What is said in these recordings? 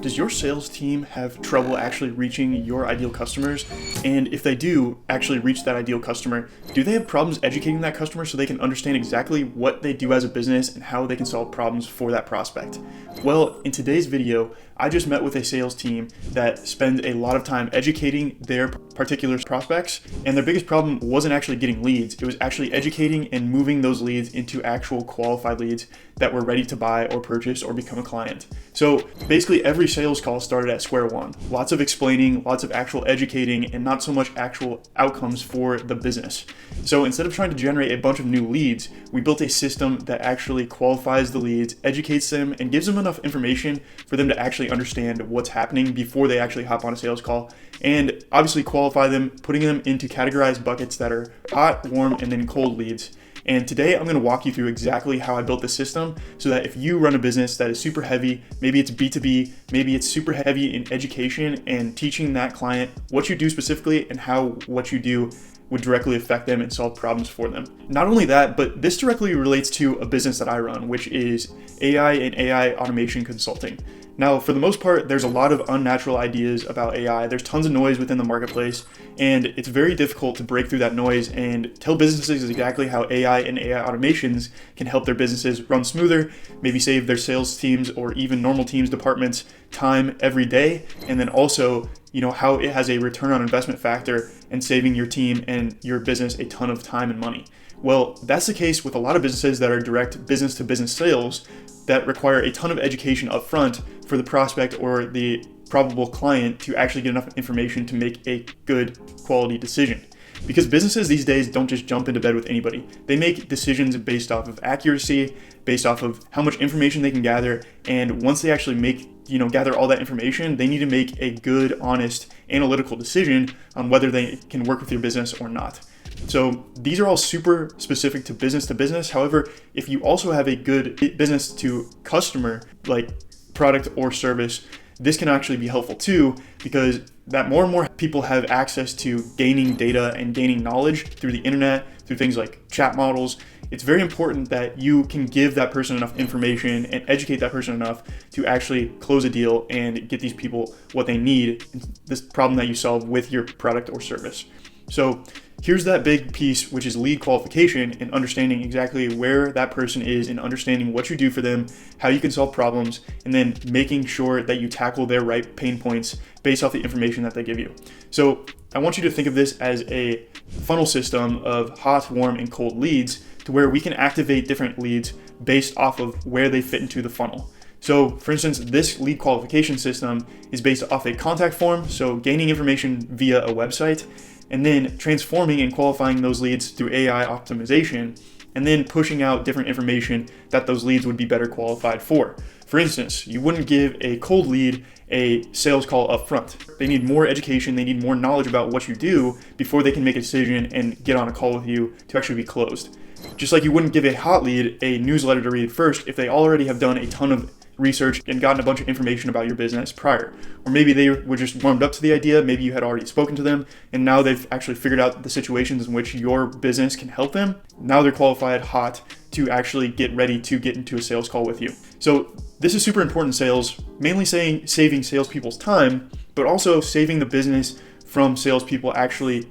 does your sales team have trouble actually reaching your ideal customers? And if they do actually reach that ideal customer, do they have problems educating that customer so they can understand exactly what they do as a business and how they can solve problems for that prospect? Well, in today's video, I just met with a sales team that spends a lot of time educating their particular prospects, and their biggest problem wasn't actually getting leads. It was actually educating and moving those leads into actual qualified leads that were ready to buy or purchase or become a client. So basically every sales call started at square one. Lots of explaining, lots of actual educating, and not so much actual outcomes for the business. So instead of trying to generate a bunch of new leads, we built a system that actually qualifies the leads, educates them, and gives them enough information for them to actually understand what's happening before they actually hop on a sales call, and obviously qualify them, putting them into categorized buckets that are hot, warm, and then cold leads. And today I'm going to walk you through exactly how I built this system so that if you run a business that is super heavy, maybe it's B2B, maybe it's super heavy in education and teaching that client what you do specifically and how what you do would directly affect them and solve problems for them. Not only that, but this directly relates to a business that I run, which is AI and AI automation consulting. Now, for the most part, there's a lot of unnatural ideas about AI. There's tons of noise within the marketplace, and it's very difficult to break through that noise and tell businesses exactly how AI and AI automations can help their businesses run smoother, maybe save their sales teams or even normal teams, departments time every day, and then also, how it has a return on investment factor and saving your team and your business a ton of time and money. Well, that's the case with a lot of businesses that are direct business-to-business sales that require a ton of education up front for the prospect or the probable client to actually get enough information to make a good quality decision. Because businesses these days don't just jump into bed with anybody. They make decisions based off of accuracy, based off of how much information they can gather, and once they actually gather all that information, they need to make a good, honest, analytical decision on whether they can work with your business or not. So these are all super specific to business. However, if you also have a good business to customer, like product or service, this can actually be helpful too, because that more and more people have access to gaining data and gaining knowledge through the internet, through things like chat models. It's very important that you can give that person enough information and educate that person enough to actually close a deal and get these people what they need, this problem that you solve with your product or service. So here's that big piece, which is lead qualification and understanding exactly where that person is and understanding what you do for them, how you can solve problems, and then making sure that you tackle their right pain points based off the information that they give you. So I want you to think of this as a funnel system of hot, warm, and cold leads to where we can activate different leads based off of where they fit into the funnel. So for instance, this lead qualification system is based off a contact form, so gaining information via a website, and then transforming and qualifying those leads through AI optimization, and then pushing out different information that those leads would be better qualified for. For instance, you wouldn't give a cold lead a sales call up front. They need more education, they need more knowledge about what you do before they can make a decision and get on a call with you to actually be closed. Just like you wouldn't give a hot lead a newsletter to read first if they already have done a ton of research and gotten a bunch of information about your business prior. Or maybe they were just warmed up to the idea, maybe you had already spoken to them, and now they've actually figured out the situations in which your business can help them. Now they're qualified hot to actually get ready to get into a sales call with you. So this is super important in sales, mainly saving salespeople's time, but also saving the business from salespeople actually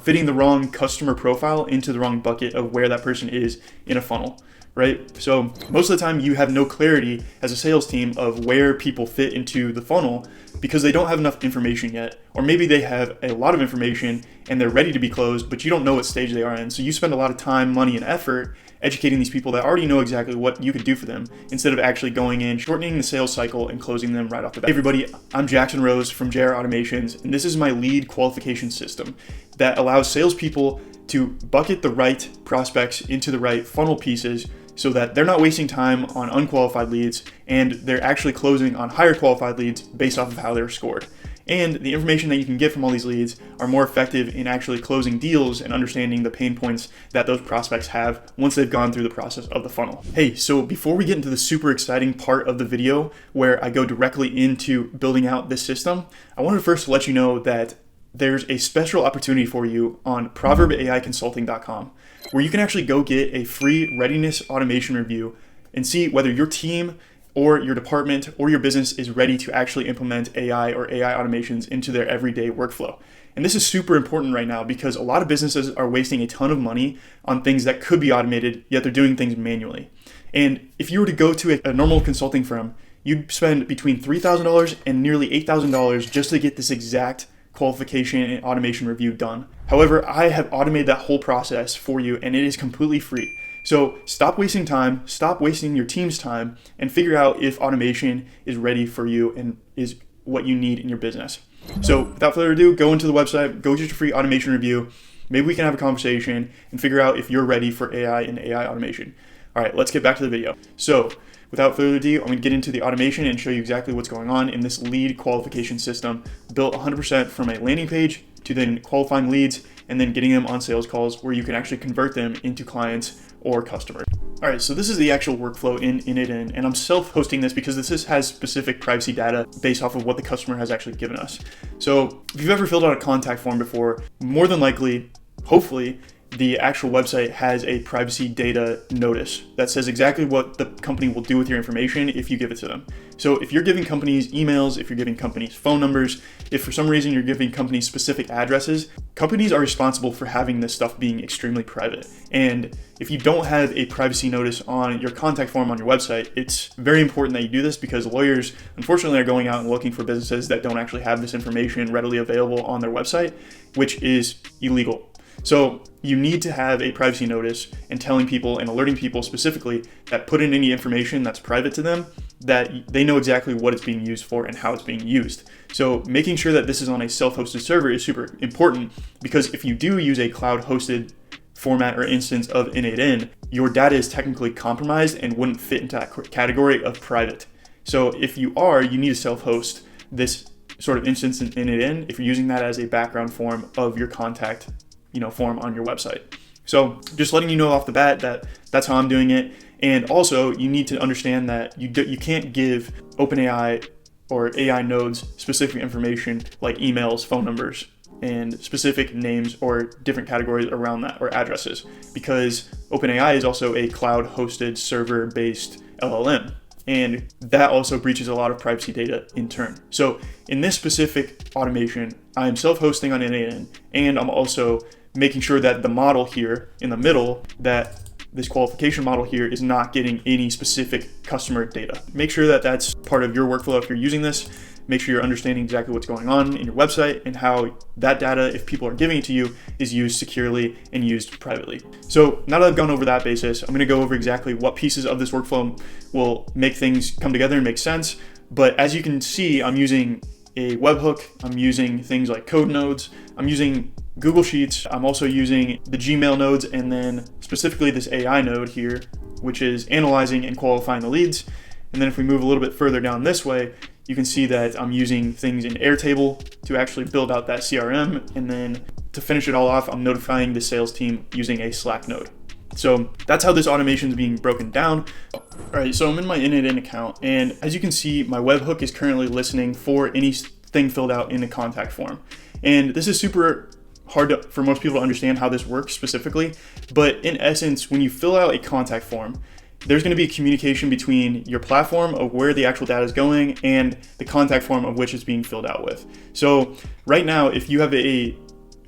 fitting the wrong customer profile into the wrong bucket of where that person is in a funnel. Right? So most of the time you have no clarity as a sales team of where people fit into the funnel because they don't have enough information yet. Or maybe they have a lot of information and they're ready to be closed, but you don't know what stage they are in. So you spend a lot of time, money, and effort educating these people that already know exactly what you could do for them instead of actually going in, shortening the sales cycle and closing them right off the bat. Hey everybody, I'm Jackson Rose from JR Automations, and this is my lead qualification system that allows salespeople to bucket the right prospects into the right funnel pieces so that they're not wasting time on unqualified leads and they're actually closing on higher qualified leads based off of how they're scored. And the information that you can get from all these leads are more effective in actually closing deals and understanding the pain points that those prospects have once they've gone through the process of the funnel. Hey, so before we get into the super exciting part of the video where I go directly into building out this system, I wanted to first let you know that there's a special opportunity for you on proverbaiconsulting.com where you can actually go get a free readiness automation review and see whether your team or your department or your business is ready to actually implement AI or AI automations into their everyday workflow. And this is super important right now because a lot of businesses are wasting a ton of money on things that could be automated, yet they're doing things manually. And if you were to go to a normal consulting firm, you'd spend between $3,000 and nearly $8,000 just to get this exact qualification and automation review done. However, I have automated that whole process for you and it is completely free. So stop wasting time, stop wasting your team's time, and figure out if automation is ready for you and is what you need in your business. So without further ado, go into the website, go get your free automation review. Maybe we can have a conversation and figure out if you're ready for AI and AI automation. All right, let's get back to the video. So without further ado, I'm going to get into the automation and show you exactly what's going on in this lead qualification system, built 100% from a landing page to then qualifying leads and then getting them on sales calls where you can actually convert them into clients or customers. All right, so this is the actual workflow in init, and I'm self-hosting this because this has specific privacy data based off of what the customer has actually given us. So if you've ever filled out a contact form before, more than likely, hopefully, the actual website has a privacy data notice that says exactly what the company will do with your information if you give it to them. So if you're giving companies emails, if you're giving companies phone numbers, if for some reason you're giving companies specific addresses, companies are responsible for having this stuff being extremely private. And if you don't have a privacy notice on your contact form on your website, it's very important that you do this because lawyers, unfortunately, are going out and looking for businesses that don't actually have this information readily available on their website, which is illegal. So you need to have a privacy notice and telling people and alerting people specifically that put in any information that's private to them, that they know exactly what it's being used for and how it's being used. So making sure that this is on a self-hosted server is super important because if you do use a cloud-hosted format or instance of init, your data is technically compromised and wouldn't fit into that category of private. So if you need to self-host this sort of instance in init if you're using that as a background form of your contact form on your website. So just letting you know off the bat that that's how I'm doing it. And also you need to understand that you can't give OpenAI or AI nodes specific information like emails, phone numbers, and specific names or different categories around that or addresses because OpenAI is also a cloud hosted server based LLM. And that also breaches a lot of privacy data in turn. So in this specific automation, I am self-hosting on init and I'm also making sure that the model here in the middle, that this qualification model here is not getting any specific customer data. Make sure that that's part of your workflow if you're using this. Make sure you're understanding exactly what's going on in your website and how that data, if people are giving it to you, is used securely and used privately. So now that I've gone over that basis, I'm going to go over exactly what pieces of this workflow will make things come together and make sense. But as you can see, I'm using a webhook, I'm using things like code nodes, I'm using Google Sheets, I'm also using the Gmail nodes, and then specifically this AI node here, which is analyzing and qualifying the leads. And then if we move a little bit further down this way, you can see that I'm using things in Airtable to actually build out that CRM. And then to finish it all off, I'm notifying the sales team using a Slack node. So that's how this automation is being broken down. All right, so I'm in my init account, and as you can see, my webhook is currently listening for anything filled out in the contact form. And this is super hard for most people to understand how this works specifically, but in essence, when you fill out a contact form, there's going to be a communication between your platform of where the actual data is going and the contact form of which it's being filled out with. So right now, if you have a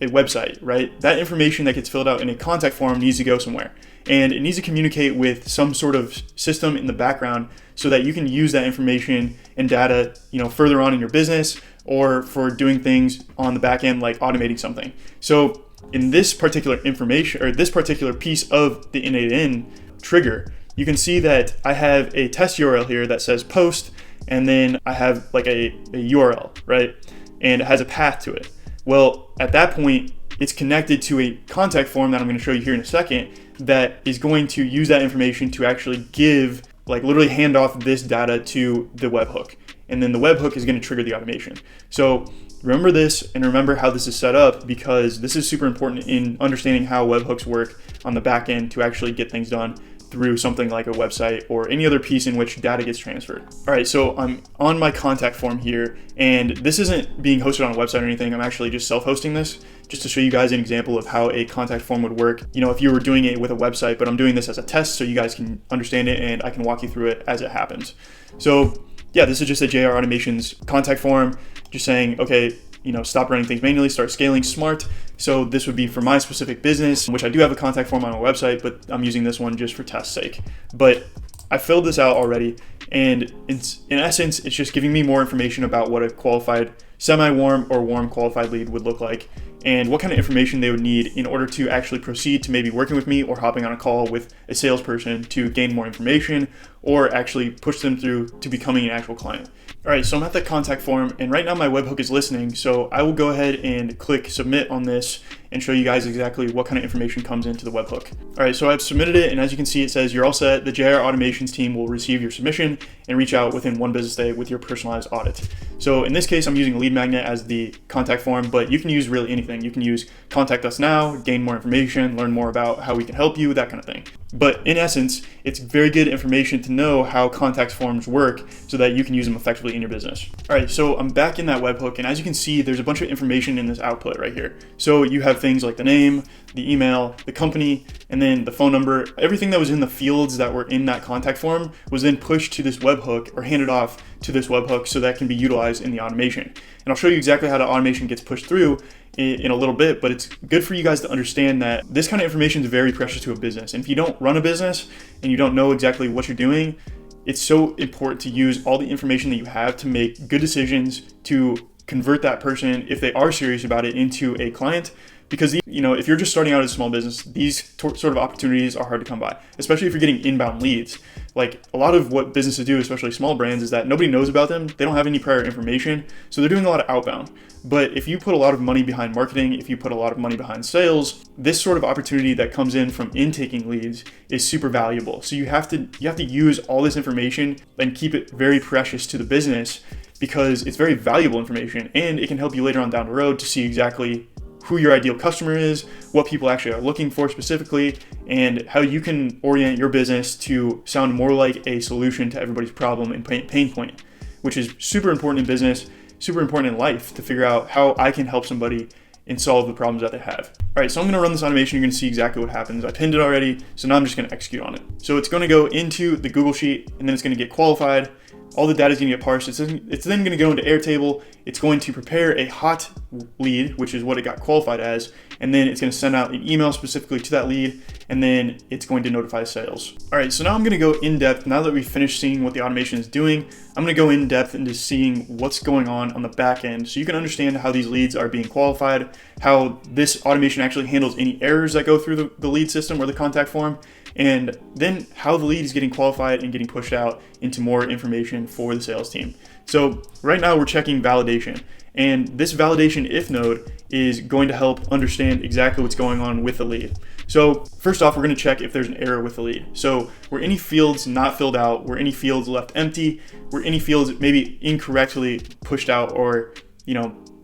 website, right, that information that gets filled out in a contact form needs to go somewhere, and it needs to communicate with some sort of system in the background so that you can use that information and data, further on in your business or for doing things on the back end, like automating something. So in this particular information or this particular piece of the init trigger, you can see that I have a test URL here that says post, and then I have like a URL, right? And it has a path to it. Well, at that point, it's connected to a contact form that I'm going to show you here in a second that is going to use that information to actually give, like literally hand off this data to the webhook. And then the webhook is going to trigger the automation. So remember this and remember how this is set up, because this is super important in understanding how webhooks work on the back end to actually get things done through something like a website or any other piece in which data gets transferred. All right, so I'm on my contact form here, and this isn't being hosted on a website or anything. I'm actually just self-hosting this just to show you guys an example of how a contact form would work. If you were doing it with a website, but I'm doing this as a test so you guys can understand it and I can walk you through it as it happens. So yeah, this is just a JR Automations contact form, just saying, okay, stop running things manually, start scaling smart. So this would be for my specific business, which I do have a contact form on my website, but I'm using this one just for test sake. But I filled this out already, and in essence, it's just giving me more information about what a qualified semi-warm or warm qualified lead would look like, and what kind of information they would need in order to actually proceed to maybe working with me or hopping on a call with a salesperson to gain more information or actually push them through to becoming an actual client. All right, so I'm at the contact form, and right now my webhook is listening, so I will go ahead and click submit on this and show you guys exactly what kind of information comes into the webhook. All right, so I've submitted it, and as you can see, it says you're all set. The JR Automations team will receive your submission and reach out within 1 business day with your personalized audit. So in this case, I'm using Lead Magnet as the contact form, but you can use really anything. You can use contact us now, gain more information, learn more about how we can help you, that kind of thing. But in essence, it's very good information to know how contact forms work so that you can use them effectively in your business. All right, so I'm back in that webhook, and as you can see, there's a bunch of information in this output right here. So you have things like the name, the email, the company, and then the phone number. Everything that was in the fields that were in that contact form was then pushed to this webhook or handed off to this webhook so that can be utilized in the automation. And I'll show you exactly how the automation gets pushed through in a little bit, but it's good for you guys to understand that this kind of information is very precious to a business. And if you don't run a business and you don't know exactly what you're doing, it's so important to use all the information that you have to make good decisions to convert that person, if they are serious about it, into a client. Because if you're just starting out as a small business, these sort of opportunities are hard to come by, especially if you're getting inbound leads. Like a lot of what businesses do, especially small brands, is that nobody knows about them. They don't have any prior information, so they're doing a lot of outbound. But if you put a lot of money behind marketing, if you put a lot of money behind sales, this sort of opportunity that comes in from intaking leads is super valuable. So you have to use all this information and keep it very precious to the business, because it's very valuable information and it can help you later on down the road to see exactly who your ideal customer is, what people actually are looking for specifically, and how you can orient your business to sound more like a solution to everybody's problem and pain point, which is super important in business, super important in life, to figure out how I can help somebody and solve the problems that they have. All right, so I'm gonna run this automation. You're gonna see exactly what happens. I pinned it already, so now I'm just gonna execute on it. So it's gonna go into the Google Sheet, and then it's gonna get qualified. All the data is going to get parsed. It's then going to go into Airtable. It's going to prepare a hot lead, which is what it got qualified as, and then it's going to send out an email specifically to that lead, and then it's going to notify sales. All right, so now I'm going to go in depth. Now that we've finished seeing what the automation is doing, I'm going to go in depth into seeing what's going on the back end, so you can understand how these leads are being qualified, how this automation actually handles any errors that go through the lead system or the contact form, and then how the lead is getting qualified and getting pushed out into more information for the sales team. So right now we're checking validation, and this validation if node is going to help understand exactly what's going on with the lead. So first off, we're going to check if there's an error with the lead. So were any fields not filled out? Were any fields left empty? Were any fields maybe incorrectly pushed out? Or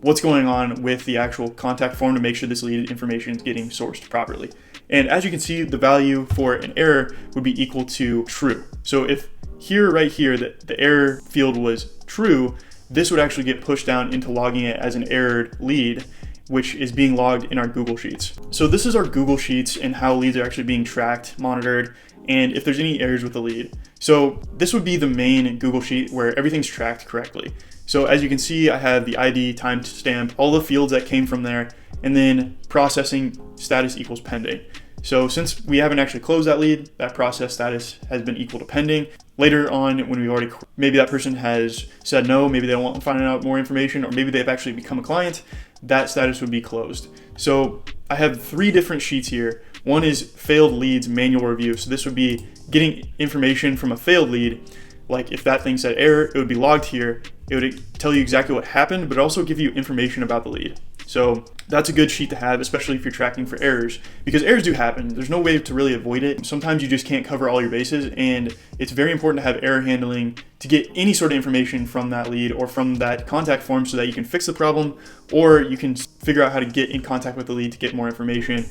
what's going on with the actual contact form to make sure this lead information is getting sourced properly? And as you can see, the value for an error would be equal to true. So if right here, the error field was true, this would actually get pushed down into logging it as an errored lead, which is being logged in our Google Sheets. So this is our Google Sheets and how leads are actually being tracked, monitored, and if there's any errors with the lead. So this would be the main Google Sheet where everything's tracked correctly. So as you can see, I have the ID, timestamp, all the fields that came from there, and then processing status equals pending. So since we haven't actually closed that lead, that process status has been equal to pending. Later on, when maybe that person has said no, maybe they don't want to find out more information, or maybe they've actually become a client, that status would be closed. So I have 3 different sheets here. One is failed leads manual review. So this would be getting information from a failed lead. Like if that thing said error, it would be logged here. It would tell you exactly what happened, but also give you information about the lead. So that's a good sheet to have, especially if you're tracking for errors, because errors do happen. There's no way to really avoid it. Sometimes you just can't cover all your bases, and it's very important to have error handling to get any sort of information from that lead or from that contact form so that you can fix the problem, or you can figure out how to get in contact with the lead to get more information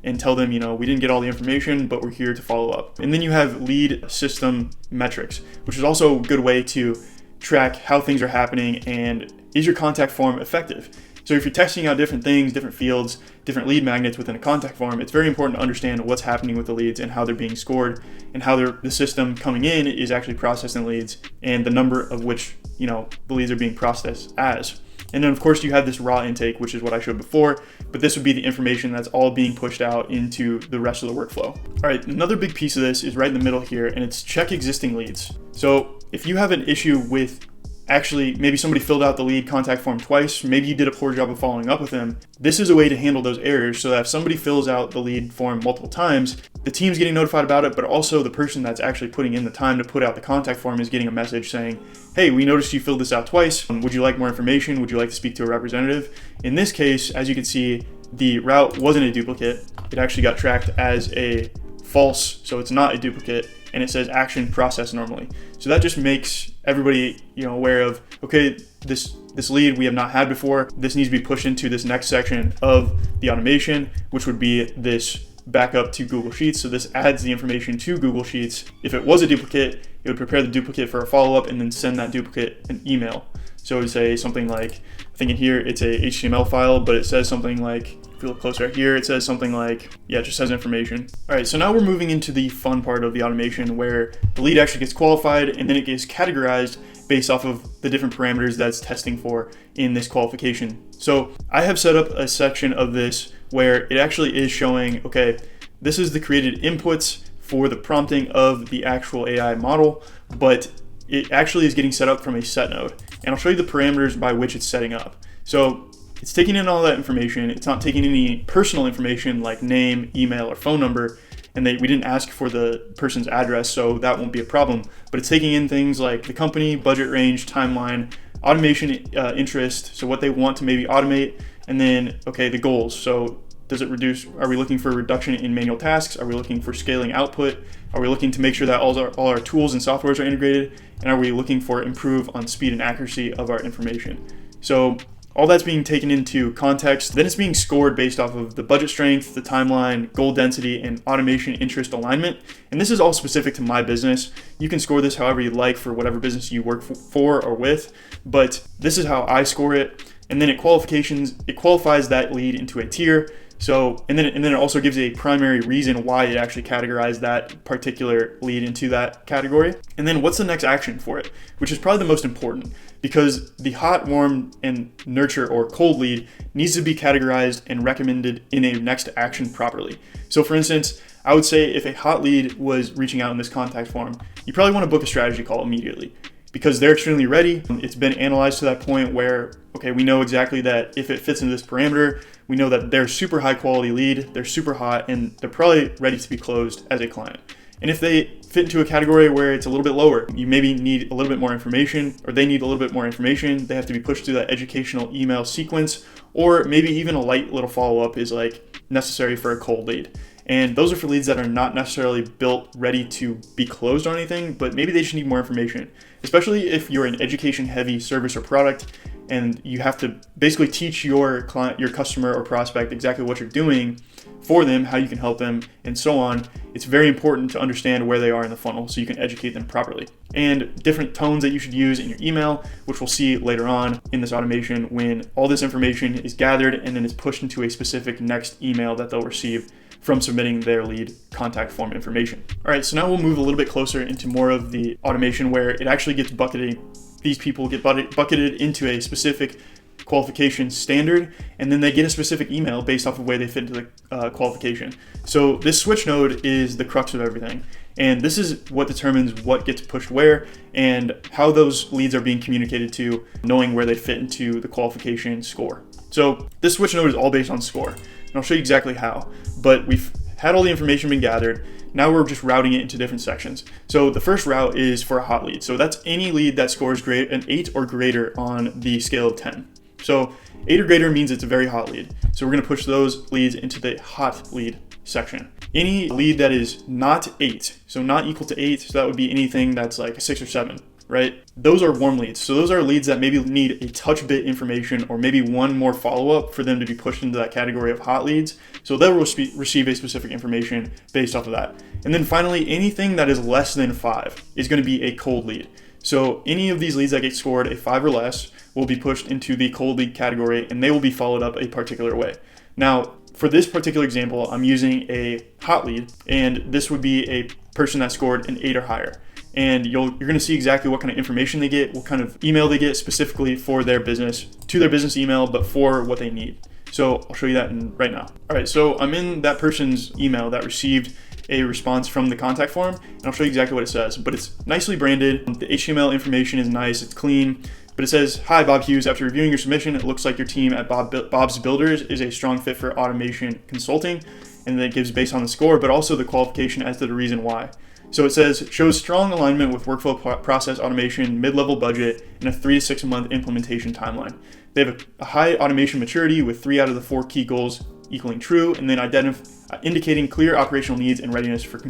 and tell them, we didn't get all the information, but we're here to follow up. And then you have lead system metrics, which is also a good way to track how things are happening and is your contact form effective. So if you're testing out different things, different fields, different lead magnets within a contact form, it's very important to understand what's happening with the leads and how they're being scored and how the system coming in is actually processing leads and the number of which, the leads are being processed as. And then of course you have this raw intake, which is what I showed before, but this would be the information that's all being pushed out into the rest of the workflow. All right, another big piece of this is right in the middle here, and it's check existing leads. So if you have an issue with actually maybe somebody filled out the lead contact form twice, maybe you did a poor job of following up with them, this is a way to handle those errors so that if somebody fills out the lead form multiple times, the team's getting notified about it, but also the person that's actually putting in the time to put out the contact form is getting a message saying, hey, we noticed you filled this out twice. Would you like more information? Would you like to speak to a representative? In this case, as you can see, the route wasn't a duplicate. It actually got tracked as a false, so it's not a duplicate, and it says action process normally. So that just makes everybody, aware of, okay, this lead we have not had before. This needs to be pushed into this next section of the automation, which would be this backup to Google Sheets. So this adds the information to Google Sheets. If it was a duplicate, it would prepare the duplicate for a follow-up and then send that duplicate an email. So it would say something like, I think in here it's a HTML file, but it says something like, if you look closer right here, it says something like, it just says information. All right, so now we're moving into the fun part of the automation where the lead actually gets qualified and then it gets categorized based off of the different parameters that's testing for in this qualification. So I have set up a section of this where it actually is showing, okay, this is the created inputs for the prompting of the actual AI model, but it actually is getting set up from a set node. And I'll show you the parameters by which it's setting up. So it's taking in all that information. It's not taking any personal information like name, email, or phone number. And we didn't ask for the person's address, so that won't be a problem. But it's taking in things like the company, budget range, timeline, automation interest, so what they want to maybe automate, and then, okay, the goals. So does it reduce, are we looking for a reduction in manual tasks? Are we looking for scaling output? Are we looking to make sure that all our tools and softwares are integrated? And are we looking for improve on speed and accuracy of our information? So all that's being taken into context. Then it's being scored based off of the budget strength, the timeline, goal density, and automation interest alignment. And this is all specific to my business. You can score this however you like for whatever business you work for or with, but this is how I score it. And then it qualifies that lead into a tier. So, and then it also gives a primary reason why it actually categorized that particular lead into that category. And then what's the next action for it, which is probably the most important, because the hot, warm, and nurture or cold lead needs to be categorized and recommended in a next action properly. So for instance, I would say if a hot lead was reaching out in this contact form, you probably want to book a strategy call immediately because they're extremely ready. It's been analyzed to that point where, okay, we know exactly that if it fits into this parameter, we know that they're super high quality lead, they're super hot, and they're probably ready to be closed as a client. And if they fit into a category where it's a little bit lower, you maybe need a little bit more information, or they need a little bit more information, they have to be pushed through that educational email sequence, or maybe even a light little follow-up is like necessary for a cold lead. And those are for leads that are not necessarily built ready to be closed or anything, but maybe they just need more information, especially if you're an education heavy service or product and you have to basically teach your client, your customer or prospect exactly what you're doing for them, how you can help them, and so on. It's very important to understand where they are in the funnel so you can educate them properly. And different tones that you should use in your email, which we'll see later on in this automation when all this information is gathered and then is pushed into a specific next email that they'll receive from submitting their lead contact form information. All right, so now we'll move a little bit closer into more of the automation where it actually gets bucketed. These people get bucketed into a specific qualification standard, and then they get a specific email based off of where they fit into the qualification. So this switch node is the crux of everything. And this is what determines what gets pushed where and how those leads are being communicated to, knowing where they fit into the qualification score. So this switch node is all based on score. And I'll show you exactly how. But we've had all the information been gathered. Now we're just routing it into different sections. So the first route is for a hot lead. So that's any lead that scores an 8 or greater on the scale of 10. So 8 or greater means it's a very hot lead. So we're going to push those leads into the hot lead section. Any lead that is not 8, so not equal to 8, so that would be anything that's like a 6 or 7, right? Those are warm leads. So those are leads that maybe need a touch bit information or maybe one more follow-up for them to be pushed into that category of hot leads. So they'll receive a specific information based off of that. And then finally, anything that is less than 5 is going to be a cold lead. So any of these leads that get scored a 5 or less will be pushed into the cold lead category and they will be followed up a particular way. Now, for this particular example, I'm using a hot lead, and this would be a person that scored an 8 or higher. And you're going to see exactly what kind of information they get, what kind of email they get specifically for their business, to their business email, but for what they need. So I'll show you that right now. All right, so I'm in that person's email that received a response from the contact form, and I'll show you exactly what it says. But it's nicely branded. The HTML information is nice, it's clean. But it says, "Hi, Bob Hughes. After reviewing your submission, it looks like your team at Bob's Builders is a strong fit for automation consulting." And then it gives based on the score, but also the qualification as to the reason why. So it says, shows strong alignment with workflow process automation, mid-level budget, and a 3 to 6 month implementation timeline. They have a high automation maturity with 3 out of the 4 key goals equaling true, and then indicating clear operational needs and readiness for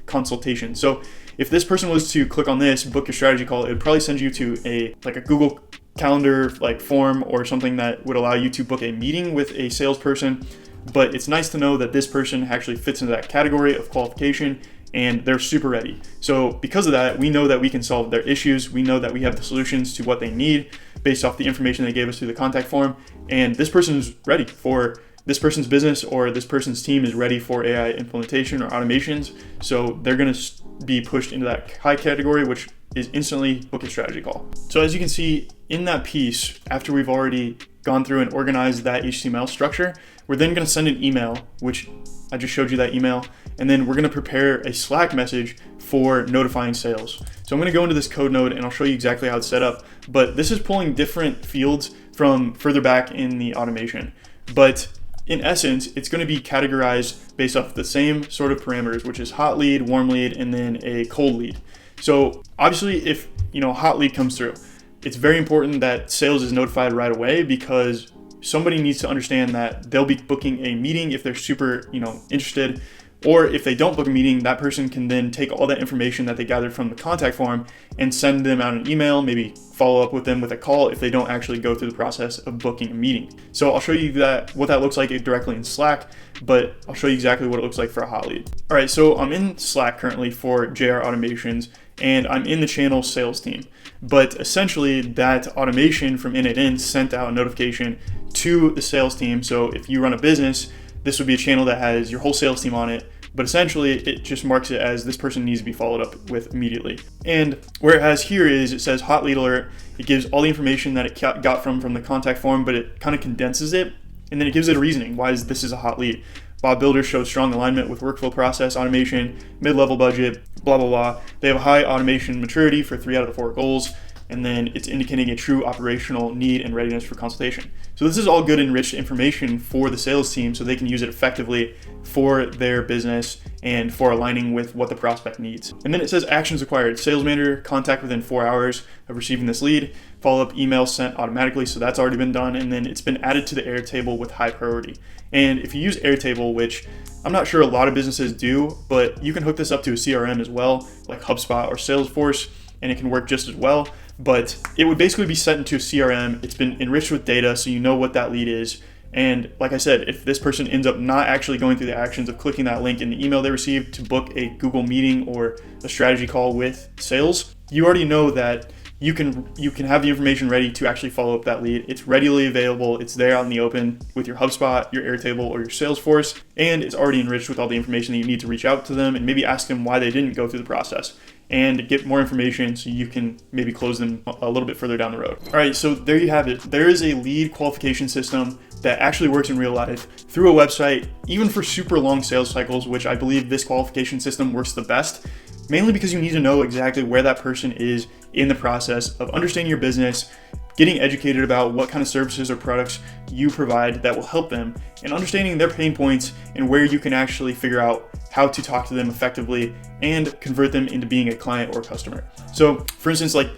consultation. So if this person was to click on this, book your strategy call, it would probably send you to a Google Calendar form or something that would allow you to book a meeting with a salesperson. But it's nice to know that this person actually fits into that category of qualification and they're super ready. So because of that, we know that we can solve their issues. We know that we have the solutions to what they need based off the information they gave us through the contact form. And this person's ready for this person's business, or this person's team is ready for AI implementation or automations. So they're going to be pushed into that high category, which is instantly book a strategy call. So as you can see in that piece, after we've already gone through and organized that HTML structure, we're then going to send an email, which I just showed you that email. And then we're going to prepare a Slack message for notifying sales. So I'm going to go into this code node and I'll show you exactly how it's set up. But this is pulling different fields from further back in the automation. But in essence, it's going to be categorized based off the same sort of parameters, which is hot lead, warm lead, and then a cold lead. So obviously, if a hot lead comes through, it's very important that sales is notified right away, because somebody needs to understand that they'll be booking a meeting if they're super interested. Or if they don't book a meeting, that person can then take all that information that they gathered from the contact form and send them out an email, maybe follow up with them with a call if they don't actually go through the process of booking a meeting. So I'll show you what that looks like directly in Slack, but I'll show you exactly what it looks like for a hot lead. All right, so I'm in Slack currently for JR Automations, and I'm in the channel sales team. But essentially that automation from Init sent out a notification to the sales team. So if you run a business, this would be a channel that has your whole sales team on it, but essentially it just marks it as this person needs to be followed up with immediately. And where it has here is, it says hot lead alert. It gives all the information that it got from the contact form, but it kind of condenses it, and then it gives it a reasoning. Why is this a hot lead? Bob Builders shows strong alignment with workflow process automation, mid-level budget, blah, blah, blah. They have a high automation maturity for 3 out of the 4 goals. And then it's indicating a true operational need and readiness for consultation. So this is all good enriched information for the sales team so they can use it effectively for their business and for aligning with what the prospect needs. And then it says actions required. Sales manager, contact within 4 hours of receiving this lead, follow-up email sent automatically, so that's already been done, and then it's been added to the Airtable with high priority. And if you use Airtable, which I'm not sure a lot of businesses do, but you can hook this up to a CRM as well, like HubSpot or Salesforce, and it can work just as well. But it would basically be set into a CRM. It's been enriched with data, so you know what that lead is. And like I said, if this person ends up not actually going through the actions of clicking that link in the email they received to book a Google meeting or a strategy call with sales, you already know that you can have the information ready to actually follow up that lead. It's readily available. It's there out in the open with your HubSpot, your Airtable, or your Salesforce, and it's already enriched with all the information that you need to reach out to them and maybe ask them why they didn't go through the process, and get more information so you can maybe close them a little bit further down the road. All right, so there you have it. There is a lead qualification system that actually works in real life through a website, even for super long sales cycles, which I believe this qualification system works the best, mainly because you need to know exactly where that person is in the process of understanding your business, getting educated about what kind of services or products you provide that will help them, and understanding their pain points and where you can actually figure out how to talk to them effectively and convert them into being a client or customer. So for instance, like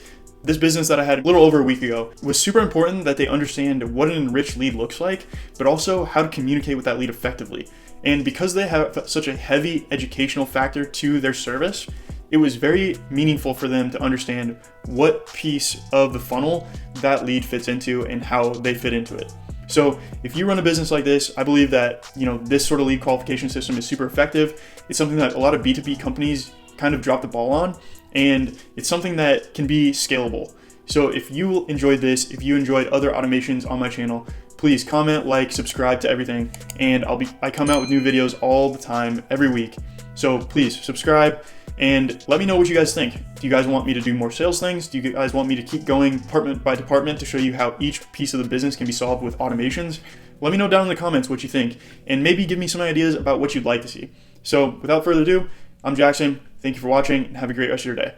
this business that I had a little over a week ago, was super important that they understand what an enriched lead looks like, but also how to communicate with that lead effectively. And because they have such a heavy educational factor to their service, it was very meaningful for them to understand what piece of the funnel that lead fits into and how they fit into it. So if you run a business like this, I believe that this sort of lead qualification system is super effective. It's something that a lot of B2B companies kind of drop the ball on, and it's something that can be scalable. So if you enjoyed this, if you enjoyed other automations on my channel, please comment, like, subscribe to everything, and I come out with new videos all the time, every week. So please subscribe and let me know what you guys think. Do you guys want me to do more sales things? Do you guys want me to keep going department by department to show you how each piece of the business can be solved with automations? Let me know down in the comments what you think, and maybe give me some ideas about what you'd like to see. So without further ado, I'm Jackson. Thank you for watching, and have a great rest of your day.